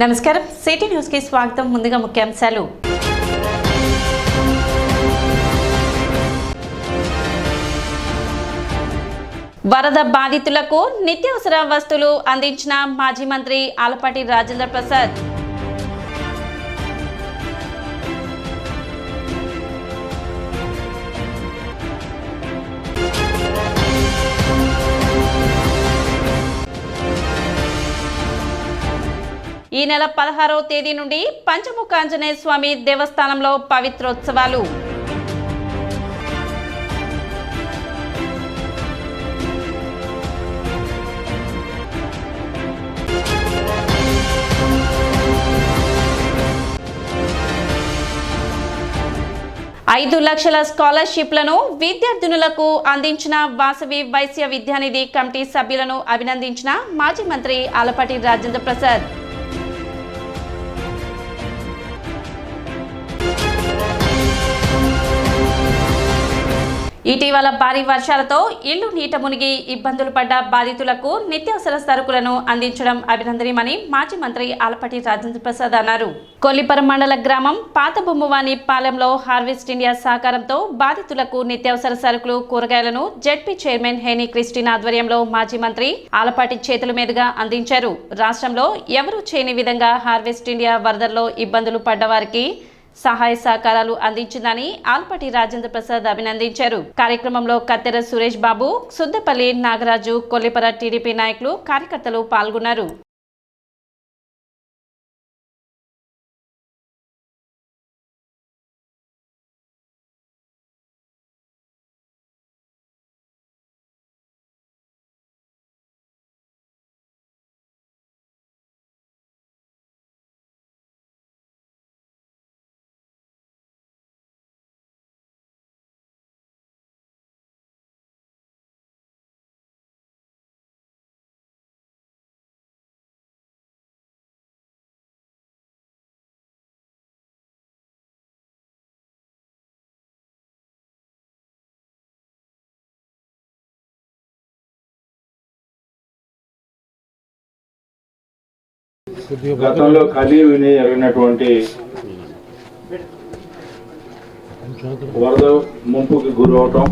నమస్కారం city news కి స్వాగతం. ముందుగా ముఖ్యాంశాలు. వరద బాధితులకు నిత్యావసర వస్తువులు అందించిన మాజీ మంత్రి ఆలపాటి రాజేంద్ర ప్రసాద్. ఈ నెల 16వ తేదీ నుండి పంచముఖ ఆంజనేయ స్వామి దేవస్థానంలో పవిత్రోత్సవాలు. $5 లక్షల స్కాలర్షిప్లను విద్యార్థినులకు అందించిన వాసవి వైశ్య విద్యానిధి కమిటీ సభ్యులను అభినందించిన మాజీ మంత్రి ఆలపాటి రాజేంద్ర ప్రసాద్. ఇటీవల భారీ వర్షాలతో ఇళ్లు నీట మునిగి ఇబ్బందులు పడ్డ బాధితులకు నిత్యావసర సరుకులను అందించడం అభినందనీయమని మాజీ మంత్రి ఆలపాటి రాజేంద్ర ప్రసాద్ అన్నారు. కొల్లిపరం మండల గ్రామం పాత బొమ్మవాని పాలెంలో హార్వెస్ట్ ఇండియా సహకారంతో బాధితులకు నిత్యావసర సరుకులు, కూరగాయలను జెడ్పీ చైర్మన్ హేని క్రిస్టిన్ ఆధ్వర్యంలో మాజీ మంత్రి ఆలపాటి చేతుల మీదుగా అందించారు. రాష్ట్రంలో ఎవరూ చేయని విధంగా హార్వెస్ట్ ఇండియా వరదల్లో ఇబ్బందులు పడ్డవారికి సహాయ సహకారాలు అందించిందని ఆలపాటి రాజేంద్ర ప్రసాద్ అభినందించారు. కార్యక్రమంలో కత్తెర సురేష్ బాబు, సుద్దపల్లి నాగరాజు, కొల్లిపర టీడీపీ నాయకులు, కార్యకర్తలు పాల్గొన్నారు. గతంలో ఖలీవిని జరిగినటువంటి వరద ముంపుకి గురవటం,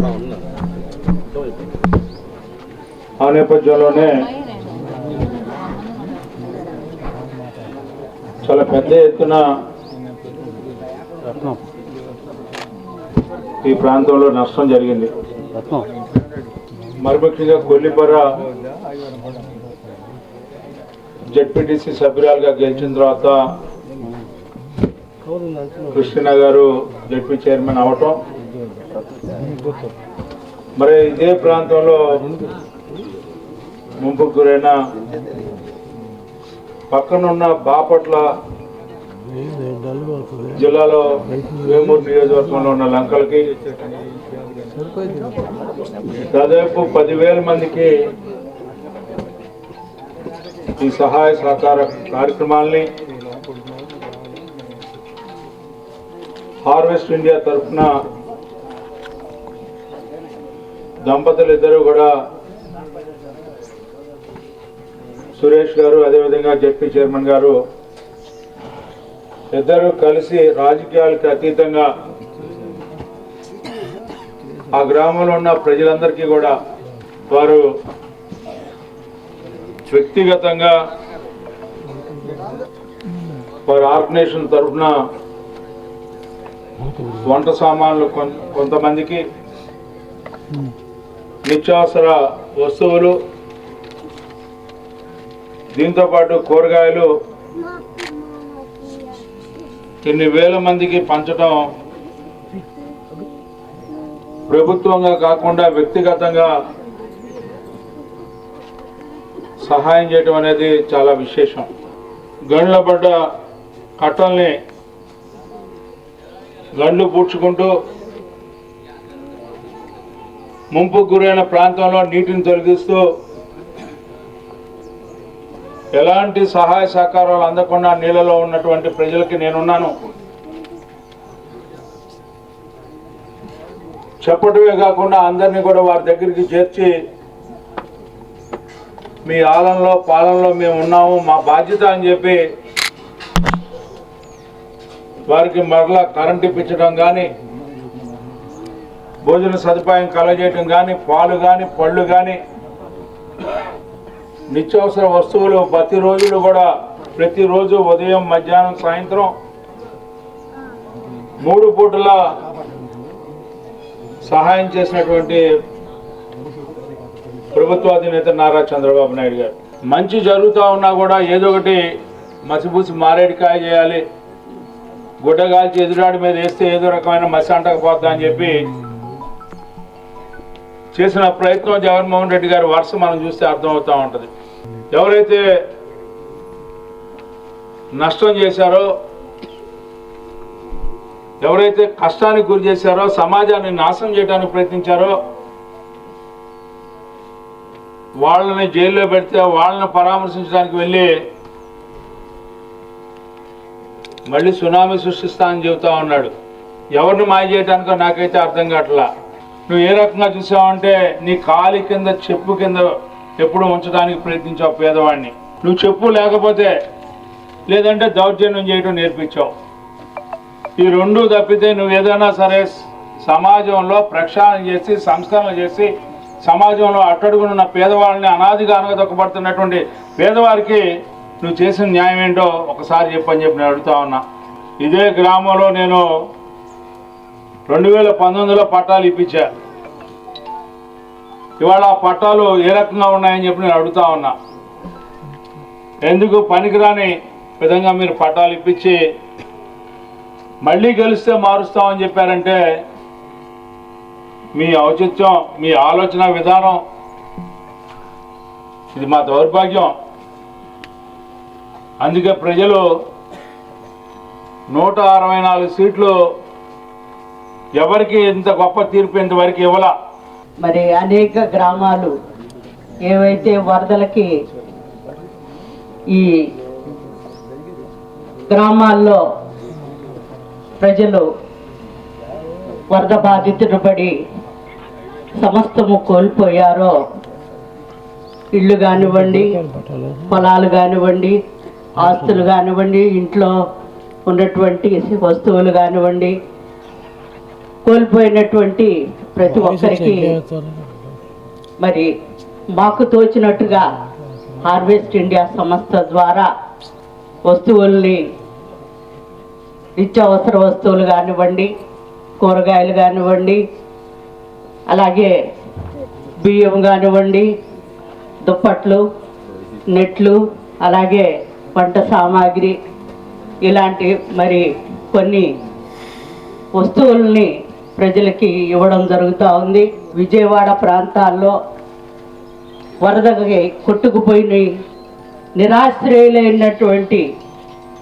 ఆ నేపథ్యంలోనే చాలా పెద్ద ఎత్తున ఈ ప్రాంతంలో నష్టం జరిగింది. మరి ముఖ్యంగా కొల్లిపర జెడ్పీటీసీ సభ్యురాలుగా గెలిచిన తర్వాత కృష్ణ గారు జెడ్పీ చైర్మన్ అవటం, మరి ఇదే ప్రాంతంలో ముంపుకు గురైన పక్కనున్న బాపట్ల జిల్లాలో వేమూరు నియోజకవర్గంలో ఉన్న లంకలకి దాదాపు 10,000 మందికి ఈ సహాయ సహకార కార్యక్రమాల్ని హార్వెస్ట్ ఇండియా తరఫున దంపతులు ఇద్దరు కూడా, సురేష్ గారు అదేవిధంగా జెడ్పీ చైర్మన్ గారు ఇద్దరు కలిసి రాజకీయాలకు అతీతంగా ఆ గ్రామంలో ఉన్న ప్రజలందరికీ కూడా వారు వ్యక్తిగతంగా వారి ఆర్గనైజేషన్ తరఫున వంట సామాన్లు కొంతమందికి, నిత్యావసర వస్తువులు, దీంతోపాటు కూరగాయలు ఇన్ని వేల మందికి పంచడం ప్రభుత్వంగా కాకుండా వ్యక్తిగతంగా సహాయం చేయడం అనేది చాలా విశేషం. గండ్ల పడ్డ కట్టల్ని గండ్లు పూడ్చుకుంటూ ముంపుకు గురైన ప్రాంతంలో నీటిని తొలగిస్తూ ఎలాంటి సహాయ సహకారాలు అందకుండా నీళ్ళలో ఉన్నటువంటి ప్రజలకి నేనున్నాను చెప్పడమే కాకుండా అందరినీ కూడా వారి దగ్గరికి చేర్చి మీ ఆలంలో పాలనలో మేము ఉన్నాము, మా బాధ్యత అని చెప్పి వారికి మరలా కరెంట్ ఇప్పించడం కానీ, భోజన సదుపాయం కలగజేయటం కానీ, పాలు కానీ, పళ్ళు కానీ, నిత్యావసర వస్తువులు ప్రతిరోజు ఉదయం, మధ్యాహ్నం, సాయంత్రం 3 పూటల సహాయం చేసినటువంటి ప్రభుత్వ అధినేత నారా చంద్రబాబు నాయుడు గారు. మంచి జరుగుతూ ఉన్నా కూడా ఏదో ఒకటి మసిపూసి మారేడికాయ చేయాలి, గుడ్డగాల్చి ఎదురాడి మీద వేస్తే ఏదో రకమైన మసి అంటకపోద్దా అని చెప్పి చేసిన ప్రయత్నం జగన్మోహన్ రెడ్డి గారి వరుస మనం చూస్తే అర్థమవుతూ ఉంటుంది. ఎవరైతే నష్టం చేశారో, ఎవరైతే కష్టానికి గురి చేశారో, సమాజాన్ని నాశనం చేయడానికి ప్రయత్నించారో వాళ్ళని జైల్లో పెడితే వాళ్ళని పరామర్శించడానికి వెళ్ళి మళ్ళీ సునామీ సృష్టిస్తానని చెబుతా ఉన్నాడు. ఎవరిని మాయ చేయడానికో నాకైతే అర్థం కావట్లా. నువ్వు ఏ రకంగా చూసావంటే నీ కాలి కింద చెప్పు కింద ఎప్పుడు ఉంచడానికి ప్రయత్నించావు పేదవాడిని. నువ్వు చెప్పు లేకపోతే లేదంటే దౌర్జన్యం చేయడం నేర్పించావు. ఈ 2 తప్పితే నువ్వు ఏదైనా సరే సమాజంలో ప్రక్షాళన చేసి, సంస్కరణ చేసి, సమాజంలో అట్టడుగునున్న పేదవాళ్ళని, అనాదిగా అనగదొక్కబడుతున్నటువంటి పేదవారికి నువ్వు చేసిన న్యాయం ఏంటో ఒకసారి చెప్పని చెప్పి నేను అడుగుతా ఉన్నా. ఇదే గ్రామంలో నేను 2019లో పట్టాలు ఇప్పించా. ఇవాళ ఆ పట్టాలు ఏ రకంగా ఉన్నాయని చెప్పి నేను అడుగుతా ఉన్నా. ఎందుకు పనికిరాని విధంగా మీరు పట్టాలు ఇప్పించి మళ్ళీ గెలిస్తే మారుస్తామని చెప్పారంటే మీ ఔచిత్యం, మీ ఆలోచన విధానం ఇది మా దౌర్భాగ్యం. అందుకే ప్రజలు 164 సీట్లు ఎవరికి ఇంత గొప్ప తీర్పు ఇంతవరకు ఇవ్వాల. మరి అనేక గ్రామాలు ఏవైతే వరదలకి ఈ గ్రామాల్లో ప్రజలు వరద బాధితులు పడి సమస్తము కోల్పోయారో, ఇళ్ళు కానివ్వండి, పొలాలు కానివ్వండి, ఆస్తులు కానివ్వండి, ఇంట్లో ఉన్నటువంటి వస్తువులు కానివ్వండి, కోల్పోయినటువంటి ప్రతి ఒక్కరికి మరి మాకు తోచినట్టుగా హార్వెస్ట్ ఇండియా సంస్థ ద్వారా వస్తువుల్ని, నిత్యావసర వస్తువులు కానివ్వండి, కూరగాయలు కానివ్వండి, అలాగే బియ్యం కానివ్వండి, దుప్పట్లు, నెట్లు, అలాగే వంట సామాగ్రి, ఇలాంటి మరి కొన్ని వస్తువుల్ని ప్రజలకి ఇవ్వడం జరుగుతూ ఉంది. విజయవాడ ప్రాంతాల్లో వరదకి కొట్టుకుపోయిన నిరాశ్రయులైనటువంటి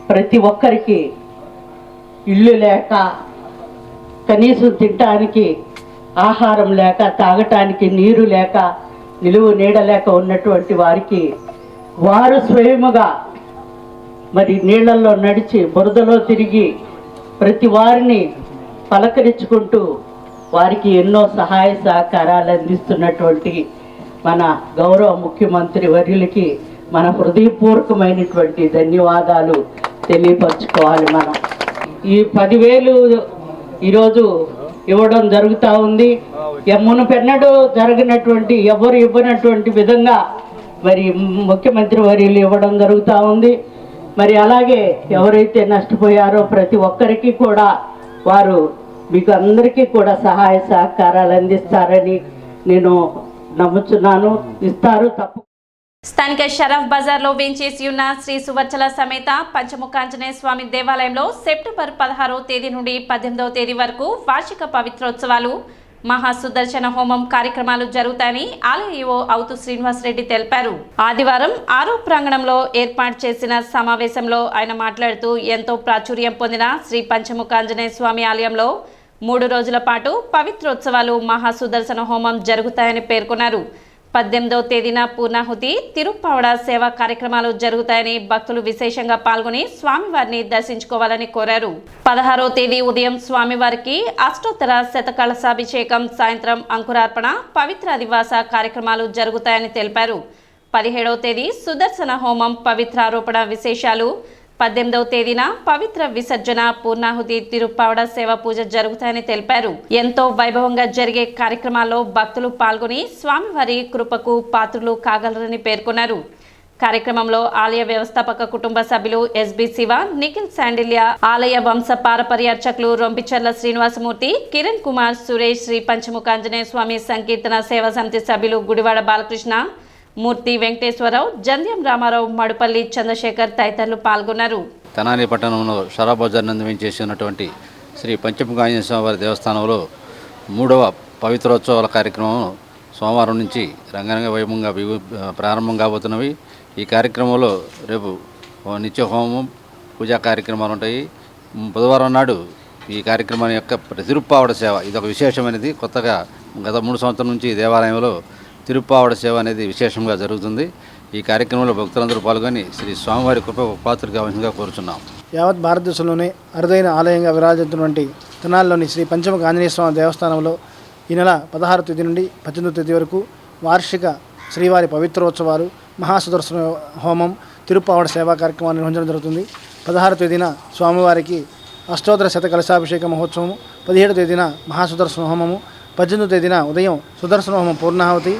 ప్రతి ఒక్కరికి ఇల్లు లేక, కనీసం తినటానికి ఆహారం లేక, తాగటానికి నీరు లేక, నిలువు నీడ లేక ఉన్నటువంటి వారికి వారు స్వయముగా మరి నీళ్ళల్లో నడిచి, బురదలో తిరిగి ప్రతి వారిని పలకరించుకుంటూ వారికి ఎన్నో సహాయ సహకారాలు అందిస్తున్నటువంటి మన గౌరవ ముఖ్యమంత్రి వర్యులకి మన హృదయపూర్వకమైనటువంటి ధన్యవాదాలు తెలియపరచుకోవాలి. మనం ఈ 10,000 ఈరోజు ఇవ్వడం జరుగుతూ ఉంది. మునుపెన్నడూ జరిగినటువంటి, ఎవరు ఇవ్వనటువంటి విధంగా మరి ముఖ్యమంత్రి వర్యులు ఇవ్వడం జరుగుతూ ఉంది. మరి అలాగే ఎవరైతే నష్టపోయారో ప్రతి ఒక్కరికి కూడా వారు మీకు అందరికీ కూడా సహాయ సహకారాలు అందిస్తారని నేను నమ్ముచున్నాను. ఇస్తారు తప్ప. స్థానిక షరఫ్ బజార్లో వేంచేసి ఉన్న శ్రీ సువర్చల సమేత పంచముఖాంజనేయ స్వామి దేవాలయంలో సెప్టెంబర్ 16వ తేదీ నుండి 18వ తేదీ వరకు వార్షిక పవిత్రోత్సవాలు, మహాసుదర్శన హోమం కార్యక్రమాలు జరుగుతాయని ఆలయ ఈవో అవుతు శ్రీనివాసరెడ్డి తెలిపారు. ఆదివారం ఆరో ప్రాంగణంలో ఏర్పాటు చేసిన సమావేశంలో ఆయన మాట్లాడుతూ ఎంతో ప్రాచుర్యం పొందిన శ్రీ పంచముఖాంజనేయ స్వామి ఆలయంలో 3 రోజుల పాటు పవిత్రోత్సవాలు, మహాసుదర్శన హోమం జరుగుతాయని పేర్కొన్నారు. 18వ తేదీన పూర్ణాహుతి, తిరుప్పావడ సేవా కార్యక్రమాలు జరుగుతాయని భక్తులు విశేషంగా పాల్గొని స్వామివారిని దర్శించుకోవాలని కోరారు. 16వ తేదీ ఉదయం స్వామివారికి అష్టోత్తర శతకలశాభిషేకం, సాయంత్రం అంకురార్పణ, పవిత్రాదివాస కార్యక్రమాలు జరుగుతాయని తెలిపారు. 17వ తేదీ సుదర్శన హోమం, పవిత్రారోపణ విశేషాలు, 18వ తేదీన పవిత్ర విసర్జన, పూర్ణాహుతి, తిరుప్పావడ సేవ పూజ జరుగుతాయని తెలిపారు. ఎంతో వైభవంగా జరిగే కార్యక్రమాల్లో భక్తులు పాల్గొని స్వామివారి కృపకు పాత్రులు కాగలరని పేర్కొన్నారు. కార్యక్రమంలో ఆలయ వ్యవస్థాపక కుటుంబ సభ్యులు ఎస్బి శివ, నిఖిల్ శాండిల్య, ఆలయ వంశ పారపర్యార్చకులు రొంపిచర్ల శ్రీనివాసమూర్తి, కిరణ్ కుమార్, సురేష్, శ్రీ పంచముఖ ఆంజనేయ స్వామి సంకీర్తన సేవా సమితి సభ్యులు గుడివాడ బాలకృష్ణ, మూర్తి వెంకటేశ్వరరావు, జంధ్యం రామారావు, మడుపల్లి చంద్రశేఖర్ తదితరులు పాల్గొన్నారు. తెనాలి పట్టణంలో షరాబజార్ నందు వేయించేసినటువంటి శ్రీ పంచముఖ ఆంజనేయ స్వామివారి దేవస్థానంలో 3వ పవిత్రోత్సవాల కార్యక్రమం సోమవారం నుంచి రంగరంగ వైభవంగా ప్రారంభం కాబోతున్నవి. ఈ కార్యక్రమంలో రేపు నిత్య హోమం, పూజా కార్యక్రమాలు ఉంటాయి. బుధవారం నాడు ఈ కార్యక్రమం యొక్క తిరుప్పావడ సేవ, ఇది ఒక విశేషమైనది. కొత్తగా గత 3 సంవత్సరాల నుంచి దేవాలయంలో తిరుప్పావడ సేవ అనేది విశేషంగా జరుగుతుంది. ఈ కార్యక్రమంలో భక్తులందరూ పాల్గొని శ్రీ స్వామివారి కృప పాత్రలు కావాల్సిందిగా కోరుచున్నాం. యావత్ భారతదేశంలోనే అరుదైన ఆలయంగా విరాజిల్లుతున్నటువంటి తెనాలిలోని శ్రీ పంచముఖ ఆంజనేయ స్వామి దేవస్థానంలో ఈ నెల 16వ తేదీ నుండి 18వ తేదీ వరకు వార్షిక శ్రీవారి పవిత్రోత్సవాలు, మహాసుదర్శన హోమం, తిరుప్పావడ సేవా కార్యక్రమాన్ని నిర్వహించడం జరుగుతుంది. 16వ తేదీన స్వామివారికి అష్టోత్తర శత కలశాభిషేక మహోత్సవము, 17వ తేదీన మహాసుదర్శన హోమము, 18వ తేదీన ఉదయం సుదర్శన హోమం పూర్ణాహుతి,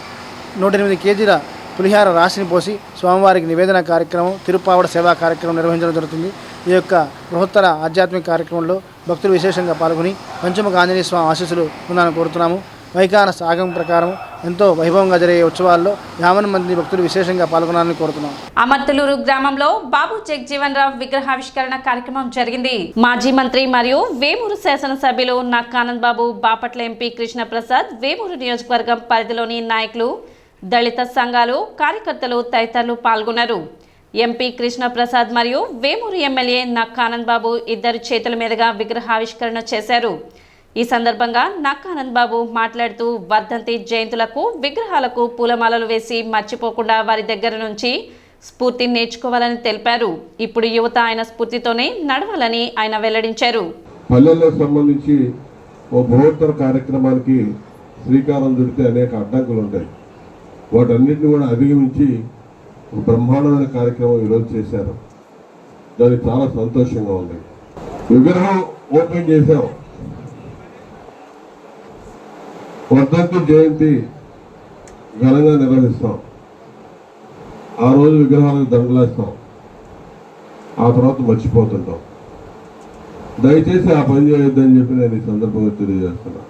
108 కేజీల పులిహార రాశిని పోసి స్వామివారికి నివేదన కార్యక్రమం, తిరుప్పావడ సేవా కార్యక్రమం నిర్వహించడం జరుగుతుంది. ఈ యొక్క బృహత్తర ఆధ్యాత్మిక కార్యక్రమంలో భక్తులు విశేషంగా పాల్గొని పంచముఖ ఆంజనేయ స్వామి ఆశీస్సులు పొందాలని కోరుతున్నాము. వైఖాన సాగం ప్రకారం ఎంతో వైభవంగా జరిగే ఉత్సవాల్లో 50 మంది భక్తులు విశేషంగా పాల్గొనాలని కోరుతున్నాం. అమర్తులూరు గ్రామంలో బాబు జగజీవన్ రావు విగ్రహావిష్కరణ కార్యక్రమం జరిగింది. మాజీ మంత్రి మరియు వేమూరు శాసనసభ్యులు నక్కా ఆనంద్ బాబు, బాపట్ల ఎంపీ కృష్ణప్రసాద్, వేమూరు నియోజకవర్గం పరిధిలోని నాయకులు, దళిత సంఘాలు, కార్యకర్తలు తదితరులు పాల్గొన్నారు. ఎంపీ కృష్ణప్రసాద్ మరియు వేమూరు ఎమ్మెల్యే నక్కా ఆనంద్ బాబు ఇద్దరు చేతుల మీదుగా విగ్రహావిష్కరణ చేశారు. ఈ సందర్భంగా నక్కా ఆనంద్ బాబు మాట్లాడుతూ వర్ధంతి జయంతులకు విగ్రహాలకు పూలమాలలు వేసి మర్చిపోకుండా వారి దగ్గర నుంచి స్ఫూర్తి నేర్చుకోవాలని తెలిపారు. ఇప్పుడు యువత ఆయన స్ఫూర్తితోనే నడవాలని ఆయన వెల్లడించారు. పల్లెల్లో సంబంధించి ఓ బృహత్తర కార్యక్రమానికి శ్రీకారం చుడితే అనేక అడ్డంకులు ఉంటాయి. వాటన్నిటిని కూడా అధిగమించి ఒక బ్రహ్మాండమైన కార్యక్రమం ఈరోజు చేశారు. దానికి చాలా సంతోషంగా ఉంది. విగ్రహం ఓపెన్ చేశాం, వర్ధంతి జయంతి ఘనంగా నిర్వహిస్తాం. ఆ రోజు విగ్రహాలకు దండలేస్తాం, ఆ తర్వాత మర్చిపోతుంటాం. దయచేసి ఆ పని చేయొద్దని చెప్పి నేను ఈ సందర్భంగా తెలియజేస్తున్నా.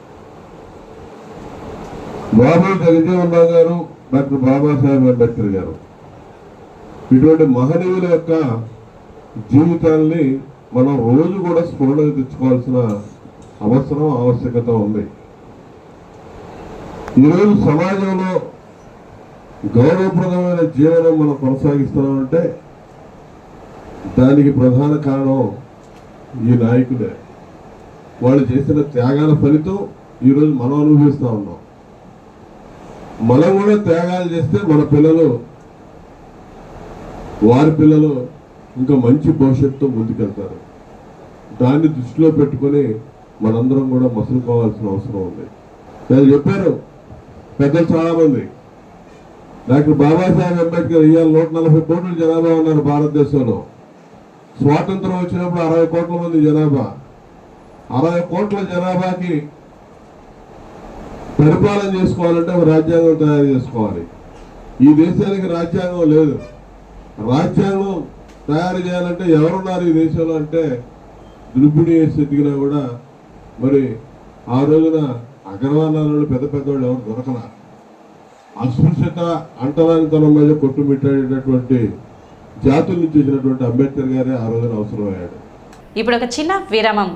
బాబు జగజీవన్ రావు గారు, డాక్టర్ బాబాసాహెబ్ అంబేద్కర్ గారు, ఇటువంటి మహనీయుల యొక్క జీవితాల్ని మనం రోజు కూడా స్ఫురణకు తెచ్చుకోవాల్సిన అవసరం, ఆవశ్యకత ఉంది. ఈరోజు సమాజంలో గౌరవప్రదమైన జీవనం మనం కొనసాగిస్తున్నామంటే దానికి ప్రధాన కారణం ఈ నాయకులే. వాళ్ళు చేసిన త్యాగాల ఫలితం ఈరోజు మనం అనుభవిస్తూ ఉన్నాం. మనం కూడా త్యాగాలు చేస్తే మన పిల్లలు, వారి పిల్లలు ఇంకా మంచి భవిష్యత్తుతో ముందుకెళ్తారు. దాన్ని దృష్టిలో పెట్టుకొని మనందరం కూడా మసులుకోవాల్సిన అవసరం ఉంది. నేను చెప్పారు పెద్దలు చాలామంది, డాక్టర్ బాబాసాహెబ్ అంబేద్కర్ ఇవాళ 140 కోట్ల జనాభా ఉన్నారు భారతదేశంలో. స్వాతంత్రం వచ్చినప్పుడు 60 కోట్ల మంది జనాభా. 60 కోట్ల జనాభాకి పరిపాలన చేసుకోవాలంటే ఒక రాజ్యాంగం తయారు చేసుకోవాలి. ఈ దేశానికి రాజ్యాంగం లేదు. రాజ్యాంగం తయారు చేయాలంటే ఎవరున్నారు ఈ దేశంలో అంటే దుర్పిడి చేసి ఎదిగినా కూడా మరి ఆ రోజున అగ్రవర్ణాలలో పెద్ద పెద్దవాళ్ళు ఎవరు దొరకలా. అస్పృశ్యత, అంటరానితనం మీద కొట్టుమిట్టాడేటటువంటి జాతుల నుంచి వచ్చినటువంటి అంబేద్కర్ గారే ఆ రోజున అవసరమయ్యాడు. ఇప్పుడు ఒక చిన్న విరామం.